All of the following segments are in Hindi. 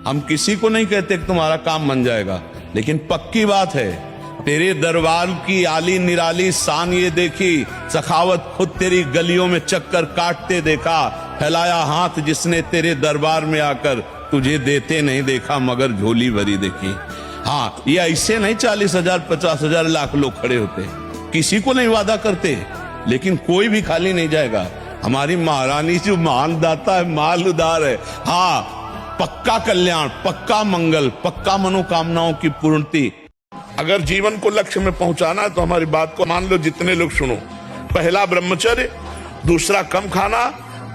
हम किसी को नहीं कहते कि तुम्हारा काम बन जाएगा, लेकिन पक्की बात है तेरे दरबार की आली निराली शान ये देखी, सखावत खुद तेरी गलियों में चक्कर काटते देखा, फैलाया हाथ जिसने तेरे दरबार में आकर, तुझे देते नहीं देखा मगर झोली भरी देखी। हाँ, ये ऐसे नहीं 40,000 50,000 लाख लोग खड़े होते, किसी को नहीं वादा करते, लेकिन कोई भी खाली नहीं जाएगा। हमारी महारानी जो महान दाता है, माल उदार है। हाँ, पक्का कल्याण, पक्का मंगल, पक्का मनोकामनाओं की पूर्णति। अगर जीवन को लक्ष्य में पहुंचाना है तो हमारी बात को मान लो, जितने लोग सुनो। पहला ब्रह्मचर्य, दूसरा कम खाना,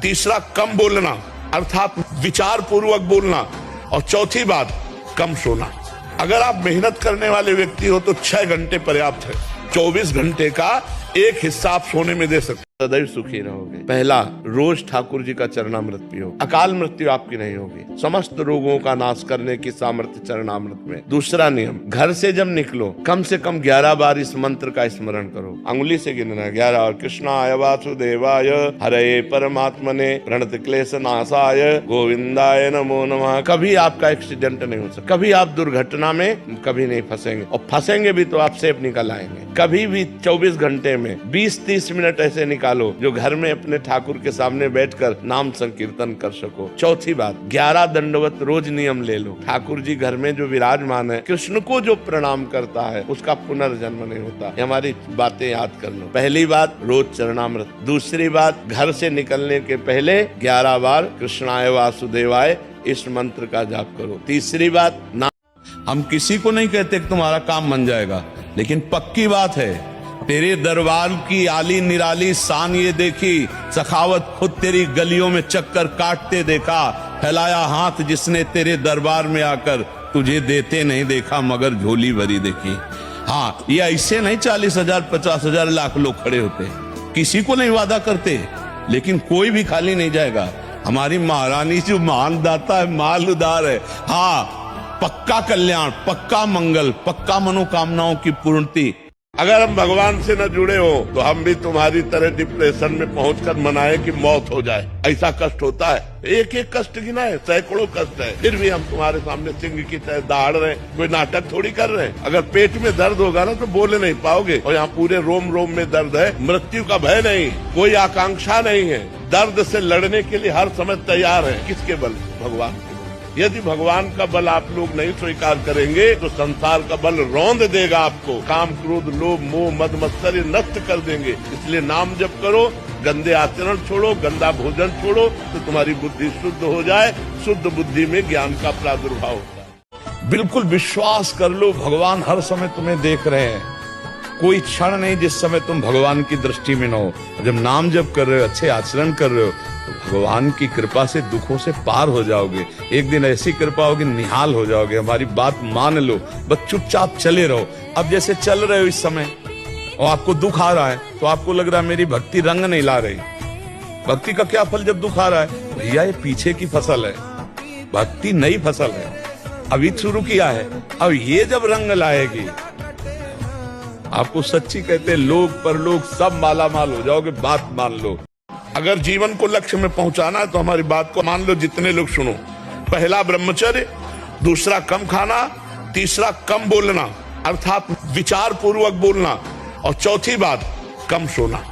तीसरा कम बोलना अर्थात विचार पूर्वक बोलना, और चौथी बात कम सोना। अगर आप मेहनत करने वाले व्यक्ति हो तो 6 घंटे पर्याप्त है। 24 घंटे का एक हिस्सा आप सोने में दे सकते, सदैव सुखी रहोगे। पहला, रोज ठाकुर जी का चरणामृत पियो, अकाल मृत्यु आपकी नहीं होगी। समस्त रोगों का नाश करने की सामर्थ्य चरणामृत में। दूसरा नियम, घर से जब निकलो कम से कम 11 बार इस मंत्र का स्मरण करो, अंगुली से गिनना 11 और कृष्णाय वासुदेवाय हरे परमात्मने प्रणत क्लेश नाशाय गोविंदाय नमो नमः। कभी आपका एक्सीडेंट नहीं हो सकता, कभी आप दुर्घटना में कभी नहीं फंसेंगे, और फंसेंगे भी तो आप सेफ निकल आएंगे। कभी भी 24 घंटे में 20-30 मिनट ऐसे निकालो जो घर में अपने ठाकुर के सामने बैठकर नाम संकीर्तन कर सको। चौथी बात, 11 दंडवत रोज नियम ले लो। ठाकुर जी घर में जो विराजमान है, कृष्ण को जो प्रणाम करता है उसका पुनर्जन्म नहीं होता। हमारी बातें याद कर लो। पहली बात, रोज चरणामृत। दूसरी बात, घर से निकलने के पहले 11 बार कृष्णाय वासुदेवाय इस मंत्र का जाप करो। तीसरी बात, हम किसी को नहीं कहते कि तुम्हारा काम बन जाएगा, लेकिन पक्की बात है तेरे दरबार की आली निराली शान ये देखी, सखावत खुद तेरी गलियों में चक्कर काटते देखा, फैलाया हाथ जिसने तेरे दरबार में आकर, तुझे देते नहीं देखा मगर झोली भरी देखी। हाँ, ये ऐसे नहीं 40,000 50,000 लाख लोग खड़े होते, किसी को नहीं वादा करते, लेकिन कोई भी खाली नहीं जाएगा। हमारी महारानी जो महान दाता है, माल उदार है। हाँ, पक्का कल्याण, पक्का मंगल, पक्का मनोकामनाओं की पूर्णति। अगर हम भगवान से न जुड़े हो तो हम भी तुम्हारी तरह डिप्रेशन में पहुंचकर मनाए कि मौत हो जाए, ऐसा कष्ट होता है। एक एक कष्ट गिना है, सैकड़ों कष्ट है, फिर भी हम तुम्हारे सामने सिंह की तरह दहाड़ रहे हैं, कोई नाटक थोड़ी कर रहे हैं। अगर पेट में दर्द होगा ना तो बोले नहीं पाओगे, और यहाँ पूरे रोम रोम में दर्द है। मृत्यु का भय नहीं, कोई आकांक्षा नहीं है, दर्द से लड़ने के लिए हर समय तैयार है। किसके बल? भगवान के। यदि भगवान का बल आप लोग नहीं स्वीकार करेंगे तो संसार का बल रौंद देगा आपको। काम क्रोध लोभ मोह मद मत्सर्य नष्ट कर देंगे। इसलिए नाम जप करो, गंदे आचरण छोड़ो, गंदा भोजन छोड़ो, तो तुम्हारी बुद्धि शुद्ध हो जाए। शुद्ध बुद्धि में ज्ञान का प्रादुर्भाव होता है। बिल्कुल विश्वास कर लो, भगवान हर समय तुम्हें देख रहे हैं। कोई क्षण नहीं जिस समय तुम भगवान की दृष्टि में न हो। जब नाम जप कर रहे हो, अच्छे आचरण कर रहे हो, तो भगवान की कृपा से दुखों से पार हो जाओगे। एक दिन ऐसी कृपा होगी, निहाल हो जाओगे। हमारी बात मान लो, बस चुपचाप चले रहो। अब जैसे चल रहे हो इस समय और आपको दुख आ रहा है तो आपको लग रहा है मेरी भक्ति रंग नहीं ला रही। भक्ति का क्या फल जब दुख आ रहा है? भैया ये पीछे की फसल है, भक्ति नई फसल है, अभी शुरू किया है। अब ये जब रंग लाएगी, आपको सच्ची कहते लोग परलोक सब माला माल हो जाओगे। बात मान लो। अगर जीवन को लक्ष्य में पहुंचाना है तो हमारी बात को मान लो, जितने लोग सुनो। पहला ब्रह्मचर्य, दूसरा कम खाना, तीसरा कम बोलना अर्थात विचार पूर्वक बोलना, और चौथी बात कम सोना।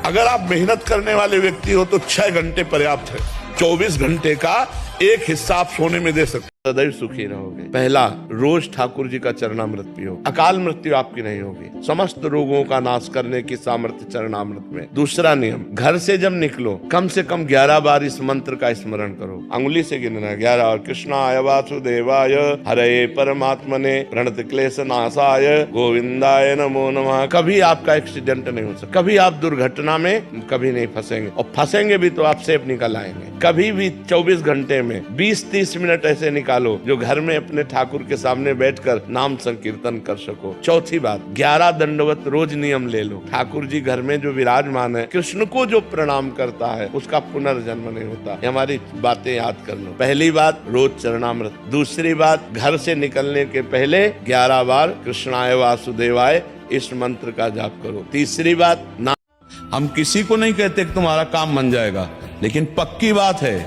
अगर आप मेहनत करने वाले व्यक्ति हो तो 6 घंटे पर्याप्त है। 24 घंटे का एक हिस्सा आप सोने में दे सकते, सदैव सुखी रहोगे। पहला, रोज ठाकुर जी का चरणामृत पियो, अकाल मृत्यु आपकी नहीं होगी। समस्त रोगों का नाश करने की सामर्थ्य चरणामृत में। दूसरा नियम, घर से जब निकलो कम से कम 11 बार इस मंत्र का स्मरण करो, अंगुली से गिनना 11 और कृष्णाय वासुदेवाय हरे परमात्मने प्रणत क्लेश नाशाय गोविंदाय नमो नमः। कभी आपका एक्सीडेंट नहीं हो सकता, कभी आप दुर्घटना में कभी नहीं फंसेंगे, और फंसेंगे भी तो आप सेफ निकल आएंगे। कभी भी 24 घंटे में 20-30 मिनट ऐसे निकालो जो घर में अपने ठाकुर के सामने बैठकर नाम संकीर्तन कर सको। चौथी बात, 11 दंडवत रोज नियम ले लो। ठाकुर जी घर में जो विराजमान है, कृष्ण को जो प्रणाम करता है उसका पुनर्जन्म नहीं होता। हमारी बातें याद कर लो। पहली बात, रोज चरणामृत। दूसरी बात, घर से निकलने के पहले 11 बार कृष्णाय वासुदेवाय इस मंत्र का जाप करो। तीसरी बात, हम किसी को नहीं कहते कि तुम्हारा काम बन जाएगा, लेकिन पक्की बात है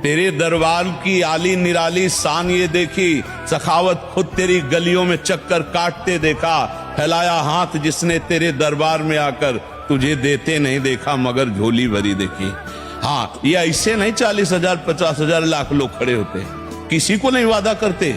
तेरे दरबार की आली निराली शान ये देखी, सखावत खुद तेरी गलियों में चक्कर काटते देखा। फैलाया हाथ जिसने तेरे दरबार में आकर, तुझे देते नहीं देखा मगर झोली भरी देखी। हाँ, ये ऐसे नहीं 40,000 50,000 लाख लोग खड़े होते, किसी को नहीं वादा करते,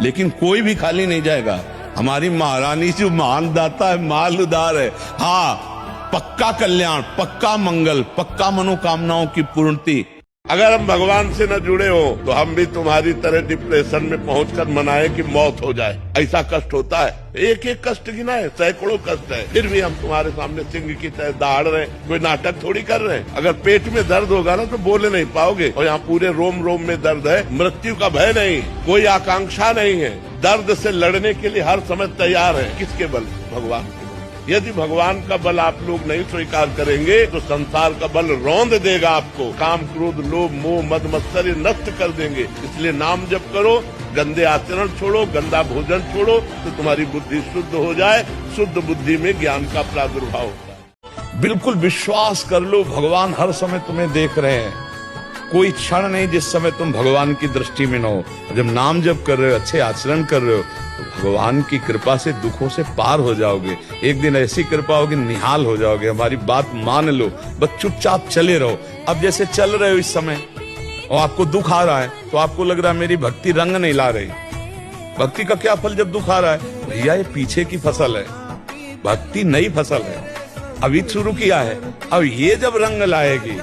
लेकिन कोई भी खाली नहीं जाएगा। हमारी महारानी जो महान दाता है, माल उदार है। हाँ, पक्का कल्याण, पक्का मंगल, पक्का मनोकामनाओं की पूर्णति। अगर हम भगवान से न जुड़े हो तो हम भी तुम्हारी तरह डिप्रेशन में पहुंचकर मनाए कि मौत हो जाए। ऐसा कष्ट होता है, एक एक कष्ट गिना है, सैकड़ों कष्ट है, फिर भी हम तुम्हारे सामने सिंह की तरह दहाड़ रहे हैं। कोई नाटक थोड़ी कर रहे हैं। अगर पेट में दर्द होगा ना तो बोले नहीं पाओगे, और यहाँ पूरे रोम रोम में दर्द है। मृत्यु का भय नहीं, कोई आकांक्षा नहीं है, दर्द से लड़ने के लिए हर समय तैयार है। किसके बल? भगवान के बल। यदि भगवान का बल आप लोग नहीं स्वीकार करेंगे तो संसार का बल रौंद देगा आपको। काम क्रोध लोभ मोह मद मत्सर नष्ट कर देंगे। इसलिए नाम जप करो, गंदे आचरण छोड़ो, गंदा भोजन छोड़ो, तो तुम्हारी बुद्धि शुद्ध हो जाए। शुद्ध बुद्धि में ज्ञान का प्रादुर्भाव होता है। बिल्कुल विश्वास कर लो, भगवान हर समय तुम्हें देख रहे हैं। कोई क्षण नहीं जिस समय तुम भगवान की दृष्टि में न हो। जब नाम जप कर रहे हो, अच्छे आचरण कर रहे हो, तो भगवान की कृपा से दुखों से पार हो जाओगे। एक दिन ऐसी कृपा होगी, निहाल हो जाओगे। हमारी बात मान लो, बस चुपचाप चले रहो। अब जैसे चल रहे हो इस समय और आपको दुख आ रहा है, तो आपको लग रहा है मेरी भक्ति रंग नहीं ला रही। भक्ति का क्या फल जब दुख आ रहा है? भैया ये पीछे की फसल है, भक्ति नई फसल है, अभी शुरू किया है। अब ये जब रंग लाएगी,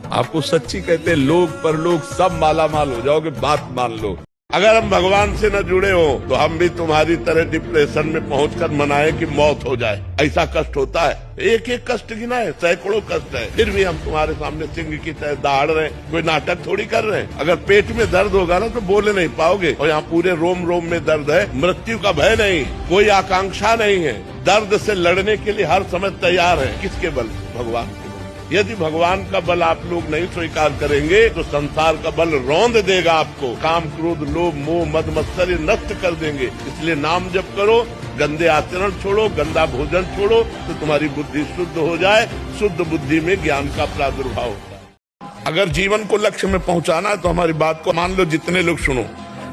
आपको सच्ची कहते लोग परलोक सब माला माल हो जाओगे। बात मान लो। अगर हम भगवान से न जुड़े हो तो हम भी तुम्हारी तरह डिप्रेशन में पहुंचकर मनाए कि मौत हो जाए। ऐसा कष्ट होता है, एक एक कष्ट गिना है, सैकड़ों कष्ट है, फिर भी हम तुम्हारे सामने सिंह की तरह दहाड़ रहे हैं। कोई नाटक थोड़ी कर रहे हैं। अगर पेट में दर्द होगा ना तो बोले नहीं पाओगे, और यहाँ पूरे रोम रोम में दर्द है। मृत्यु का भय नहीं, कोई आकांक्षा नहीं है, दर्द से लड़ने के लिए हर समय तैयार है। किसके बल? भगवान के बल। यदि भगवान का बल आप लोग नहीं स्वीकार करेंगे तो संसार का बल रौंद देगा आपको। काम क्रोध लोभ मोह मद मत्सर नष्ट कर देंगे। इसलिए नाम जप करो, गंदे आचरण छोड़ो, गंदा भोजन छोड़ो, तो तुम्हारी बुद्धि शुद्ध हो जाए। शुद्ध बुद्धि में ज्ञान का प्रादुर्भाव होता है। अगर जीवन को लक्ष्य में पहुंचाना है तो हमारी बात को मान लो। जितने लोग सुनो,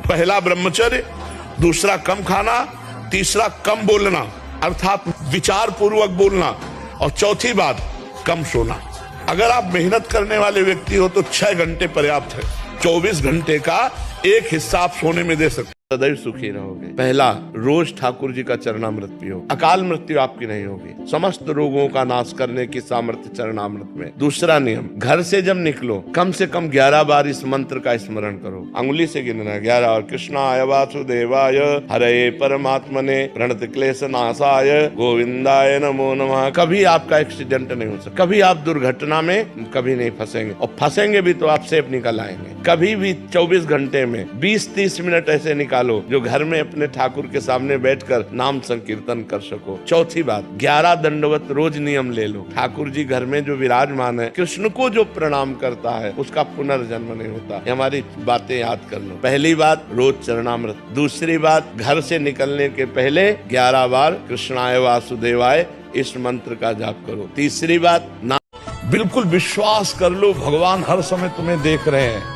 पहला ब्रह्मचर्य, दूसरा कम खाना, तीसरा कम बोलना अर्थात विचार पूर्वक बोलना, और चौथी बात कम सोना। अगर आप मेहनत करने वाले व्यक्ति हो तो 6 घंटे पर्याप्त है। 24 घंटे का एक हिस्सा आप सोने में दे सकते, सदैव सुखी रहोगे। पहला, रोज ठाकुर जी का चरणामृत पियो, अकाल मृत्यु आपकी नहीं होगी। समस्त रोगों का नाश करने की सामर्थ्य चरणामृत में। दूसरा नियम, घर से जब निकलो कम से कम 11 बार इस मंत्र का स्मरण करो। अंगुली से गिनना 11 और कृष्णाय वासुदेवाय हरे परमात्मने प्रणत क्लेश नाशाय गोविंदाय नमो नमः। कभी आपका एक्सीडेंट नहीं हो सकता, कभी आप दुर्घटना में कभी नहीं फंसेंगे, और फंसेंगे भी तो आप सेफ निकल आएंगे। कभी भी 24 घंटे में 20-30 मिनट ऐसे निकालो जो घर में अपने ठाकुर के सामने बैठकर नाम संकीर्तन कर सको। चौथी बात, 11 दंडवत रोज नियम ले लो। ठाकुर जी घर में जो विराजमान है, कृष्ण को जो प्रणाम करता है उसका पुनर्जन्म नहीं होता। हमारी बातें याद कर लो। पहली बात, रोज चरणामृत। दूसरी बात, घर से निकलने के पहले 11 बार कृष्णाय वासुदेवाय इस मंत्र का जाप करो। तीसरी बात, बिल्कुल विश्वास कर लो, भगवान हर समय तुम्हें देख रहे हैं।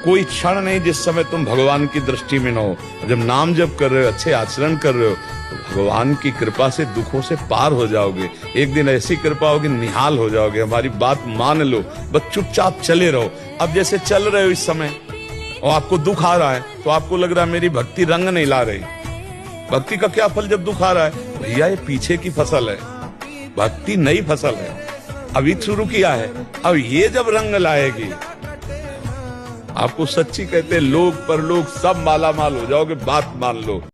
कोई क्षण नहीं जिस समय तुम भगवान की दृष्टि में न हो। जब नाम जप कर रहे हो, अच्छे आचरण कर रहे हो, तो भगवान की कृपा से दुखों से पार हो जाओगे। एक दिन ऐसी कृपा होगी, निहाल हो जाओगे। हमारी बात मान लो, बस चुपचाप चले रहो। अब जैसे चल रहे हो इस समय और आपको दुख आ रहा है, तो आपको लग रहा है मेरी भक्ति रंग नहीं ला रही। भक्ति का क्या फल जब दुख आ रहा है? भैया ये पीछे की फसल है, भक्ति नई फसल है, अभी शुरू किया है। अब ये जब रंग लाएगी, आपको सच्ची कहते लोग परलोक सब माला माल हो जाओगे। बात मान लो।